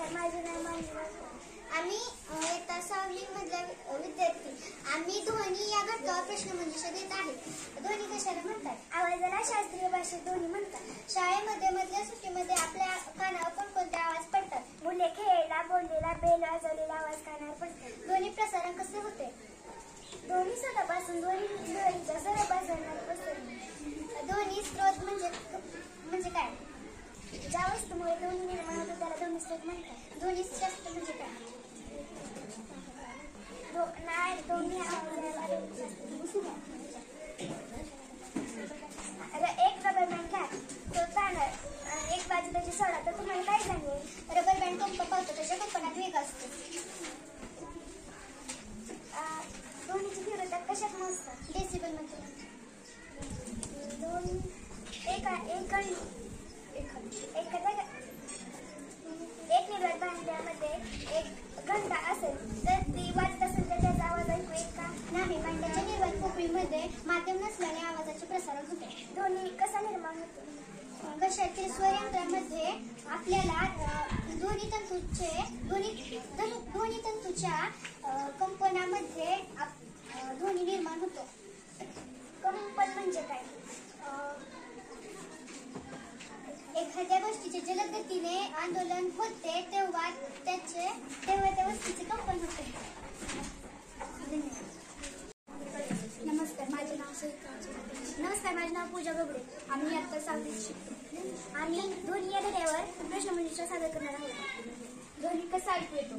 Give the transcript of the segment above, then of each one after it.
नमस्कार, माझे नाव मानवी. आम्ही इयत्ता 6वी मधल्या विद्यार्थी. आम्ही ध्वनी या घटकावर प्रश्नमंजुषा देत आहे. ध्वनी कशाला म्हणतात? आवाजाला शास्त्रीय भाषेत ध्वनी म्हणतात. शाळेमध्ये मधल्या सुट्टीमध्ये आपल्या कानावर कोणकोणते आवाज पडतात? मुले खेळलेला, बोललेला, बेल वाजवलेला आवाज कानावर पडतात. ध्वनी प्रसारण कसे होते? ध्वनी स्वतःपासून ध्वनी लहरीच्या सर्व बाजूंना पसरते. ध्वनी स्रोत म्हणजे काय? ज्या वस्तूमुळे ध्वनी निर्माण होतो त्याला ध्वनी स्रोत म्हणतात. ध्वनी शास्त्र म्हणजे काय? एक रबर बँड घ्या, तो ताणर एक बाजू त्याची सोडा, तर तुम्हाला काय जाणवेल? रबर बँड कंप पावतो, त्याच्या कंपनात वेग असतो. ध्वनीची तीव्रता कशात मोजतात? डेसिबल मध्ये. एक निर्वात भांड्यामध्ये एक घंटा असेल तर ती वाजत असेल तर त्याचा आवाज ऐकू येईल का? नाही. भांड्याच्या निर्वात पोकळीमध्ये माध्यम नसल्याने आवाजाचे प्रसारण होते. ध्वनी कसा निर्माण होतो? घशातील स्वरयंत्रामध्ये आपल्याला ध्वनितंतूच्या कंपनामध्ये ध्वनी निर्माण होतो. कंपन म्हणजे काय? एखाद्या गोष्टीचे जलद गतीने आंदोलन होते तेव्हा त्या वस्तूचे कंपन होते. नमस्कार, माझे नाव नमस्कार, माझे नाव पूजा गबडे. आम्ही आता 6वीत शिकतो. आम्ही ध्वनी या धड्यावर प्रश्नमंजुषा सादर करणार आहोत. ध्वनी कसा ऐकू येतो?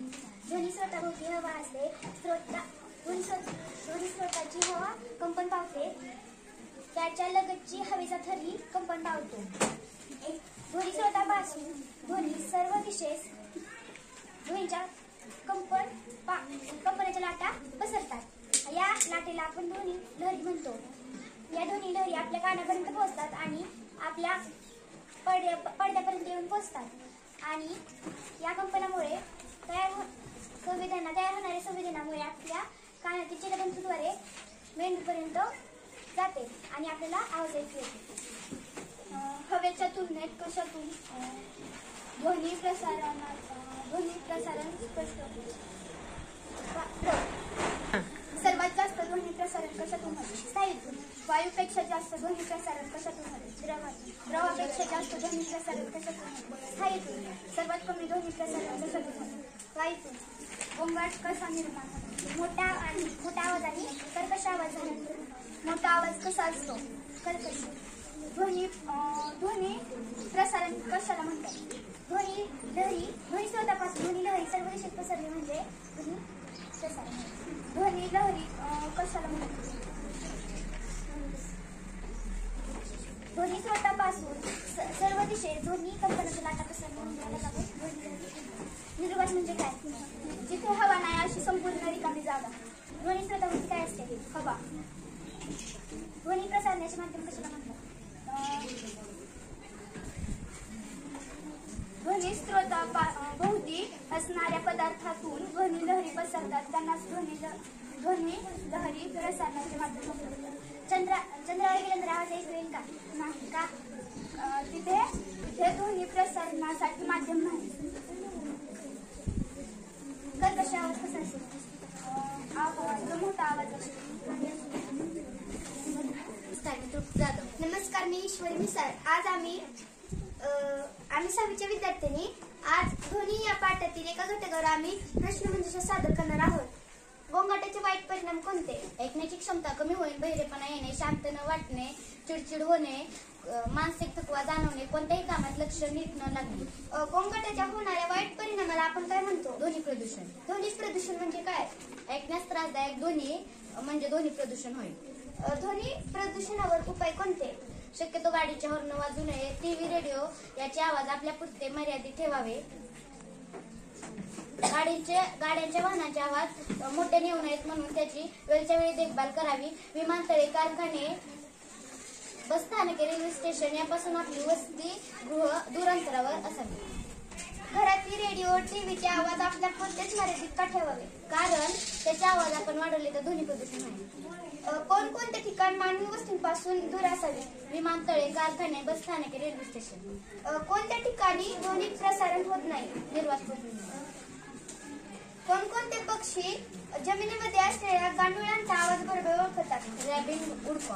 ध्वनी स्रोताभोवती हवा असते. ध्वनी स्रोताची हवा कंपन पावते. त्याच्या लगतची हवेचा थरही कंपन पावतो. ध्वनी स्रोतापासून ध्वनी सर्व दिशेस ध्वनीच्या कंपनाच्या लाटा पसरतात. या लाटेला आपण ध्वनी लहरी म्हणतो. या ध्वनी लहरी आपल्या कानापर्यंत पोहोचतात आणि आपल्या पडद्यापर्यंत येऊन पोहोचतात आणि या कंपनामुळे तयार होणाऱ्या संवेदनामुळे आपल्या कानातील चिरतंतूद्वारे मेंदूपर्यंत जाते आणि आपल्याला आवाज ऐकू येतो. हवेच्या तुलनेत कशातून ध्वनी प्रसारण स्पष्ट होते? सर्वात जास्त ध्वनी प्रसारण कशातून होते? स्थायीतून. वायूपेक्षा जास्त ध्वनी प्रसारण कशातून होते? द्रवापेक्षा जास्त ध्वनी प्रसारण कशातून होते? स्थायीतून. सर्वात कमी ध्वनी प्रसारण कशातून होते? वायूतून. गोंगाट कसा निर्माण होतो? मोठ्या आवाजाने कर्कश आवाज झाल्यानंतर. मोठा आवाज कसा असतो? कर्कश. ध्वनी प्रसारण कशाला म्हणतात? ध्वनी स्रोतापासून ध्वनी लहरी सर्व दिशेत पसरली म्हणजे ध्वनी प्रसारण. ध्वनी लहरी कशाला म्हणतात? ध्वनी स्रोतापासून सर्व दिशेत ध्वनी कंपनाच्या लाटा पसरणे. निर्वात म्हणजे काय? जिथे हवा नाही अशी संपूर्ण रिकामी जागा. ध्वनी स्रोतामध्ये काय असते? हवा. ध्वनी प्रसारण्याचे माध्यम कशाला म्हणतात? ध्वनी स्रोताभोवती असणाऱ्या पदार्थातून ध्वनी लहरी पसरतात. त्यांनाच ध्वनी लहरी प्रसारणाचे माध्यम म्हणतात. चंद्रावर गेल्यानंतर आवाज ऐकू येईल का? नाही. का? तिथे ध्वनी प्रसारणासाठी माध्यम नाही. कर्कश आवाज कसा असेल? मोठा आवाज असतो. नमस्कार, मी ईश्वरी मिसाळ. आज आम्ही 6वीच्या विद्यार्थ्यांनी आज ध्वनी या पाठातील एका घटकावर आम्ही प्रश्नमंजुषा सादर करणार आहोत. गोंगाटाचे वाईट परिणाम कोणते? ऐकण्याची क्षमता कमी होईल, बहिरेपणा येणे, शांत न वाटणे, चिडचिड होणे, मानसिक थकवा जाणवणे, कोणत्याही कामात लक्ष नीट न लागणे. गोंगाटाच्या होणाऱ्या वाईट परिणामाला आपण काय म्हणतो? ध्वनी प्रदूषण. ध्वनी प्रदूषण म्हणजे काय? ऐकण्यास त्रासदायक ध्वनी म्हणजे ध्वनी प्रदूषण होईल. ध्वनी प्रदूषणावर उपाय कोणते? शक्यतो गाडीचे हॉर्न वाजू नये, टीव्ही, रेडिओ याचे आवाज आपल्यापुरते मर्यादित ठेवावे. गाड्यांच्या वाहनाचे आवाज मोठे नेऊ नयेत म्हणून त्याची वेळच्या वेळी देखभाल करावी. विमानतळे, कारखाने, बसस्थानके, रेल्वे स्टेशन यापासून आपली वसतिगृह दूर अंतरावर असावी. घरातील रेडिओ, टीव्हीचे आवाज आपल्या पुरतेच मर्यादित का ठेवावे? कारण त्याचा आवाज आपण वाढवले तर ध्वनी प्रदूषण आहे. कोणकोणत्या ठिकाणी ठिकाण मानवी वस्तींपासून दूर असावे. विमानतळे, कारखाने, बसस्थानके, रेल्वे स्टेशन. कोणत्या ठिकाणी ध्वनी प्रसारण होत नाही. निर्वात. कोणकोणते पक्षी जमिनीमध्ये असलेल्या गांडुळांचा आवाज बरोबर ओळखतात. रॅबिन, उडकॉ.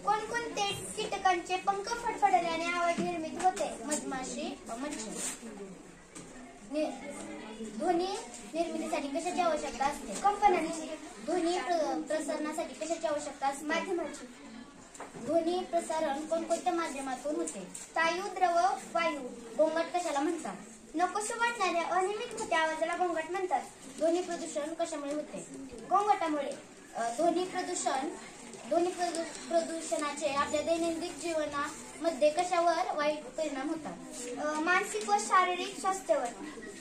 कोणकोणते कीटकांचे पंख फडफडल्याने आवाज निर्मित होते. मधमाशी, मच्छर. ध्वनी निर्मितीसाठी कशाची आवश्यकता असते. कंपन्यांची. ध्वनी प्रसारणासाठी कशाची आवश्यकता असते. माध्यमाची. ध्वनी प्रसारण कोणकोणत्या माध्यमातून होते. स्थायू, द्रव, वायू. गोंगाट कशाला म्हणतात. नकोशे वाटणाऱ्या अनियमित मोठ्या आवाजाला गोंगाट म्हणतात. ध्वनी प्रदूषण कशामुळे होते. गोंगाटामुळे. ध्वनी प्रदूषणाचे आपल्या दैनंदिन जीवनामध्ये कशावर वाईट परिणाम होतात. मानसिक व शारीरिक स्वास्थ्यावर.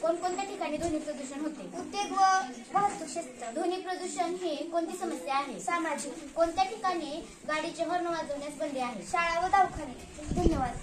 कोणकोणत्या ठिकाणी ध्वनी प्रदूषण होते. उद्योग व वाहतूक क्षेत्र. ध्वनी प्रदूषण ही कोणती समस्या आहे. सामाजिक. कोणत्या ठिकाणी गाडीचे हॉर्न वाजवण्यास बंदी आहे. शाळा व दवाखाने. धन्यवाद.